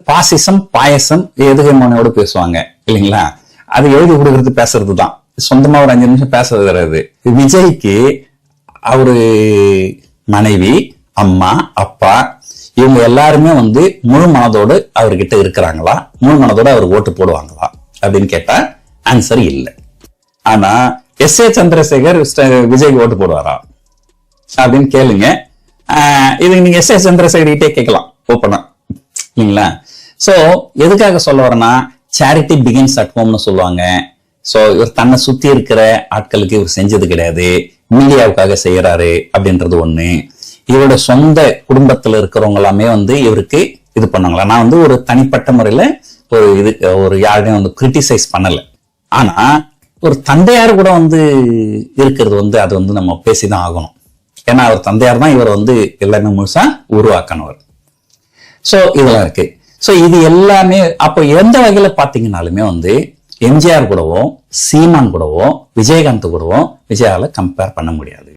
பாசிசம் பாயசம் எதுகைமோனோட பேசுவாங்க இல்லைங்களா? அது எழுதி கொடுக்கறது பேசுறது தான். சொந்தமா ஒரு 5 நிமிஷம் பேசுறது கிடையாது. விஜய்க்கு அவரு மனைவி, அம்மா, அப்பா இவங்க எல்லாருமே முழு மனதோடு அவர்கிட்ட இருக்கிறாங்களா, முழு மனதோட அவர் ஓட்டு போடுவாங்களா அப்படின்னு கேட்டா ஆன்சர் இல்லை. ஆனா எஸ்.ஏ. சந்திரசேகர் விஜய்க்கு ஓட்டு போடுவாரா அப்படின்னு கேளுங்க. இதுக்கு நீங்க எஸ்.ஏ. சந்திரசேகர் கிட்டே கேட்கலாம் ஓப்பனா இல்லைங்களா? சோ எதுக்காக சொல்ல வரேன்னா, சேரிட்டி பிகின்ஸ் அட் ஹோம்னு சொல்லுவாங்க. சோ இவர் தன்னை சுத்தி இருக்கிற ஆட்களுக்கு இவர் செஞ்சது கிடையாது, மீடியாவுக்காக செய்யறாரு அப்படின்றது ஒண்ணு. இவரோட சொந்த குடும்பத்துல இருக்கிறவங்க எல்லாமே இவருக்கு இது பண்ணாங்களா. நான் ஒரு தனிப்பட்ட முறையில ஒரு யாரையும் கிரிட்டிசைஸ் பண்ணல. ஆனா ஒரு தந்தையார் கூட இருக்கிறது அது நம்ம பேசிதான் ஆகணும். ஏன்னா அவர் தந்தையார் தான் இவர் எல்லாமே முழுசா உருவாக்கினவர். சோ இதெல்லாம் இருக்கு. சோ இது எல்லாமே அப்போ எந்த வகையில பாத்தீங்கன்னாலுமே எம்ஜிஆர் கூடவோ, சீமான் கூடவோ, விஜயகாந்த் கூடவோ விஜயால கம்பேர் பண்ண முடியாது.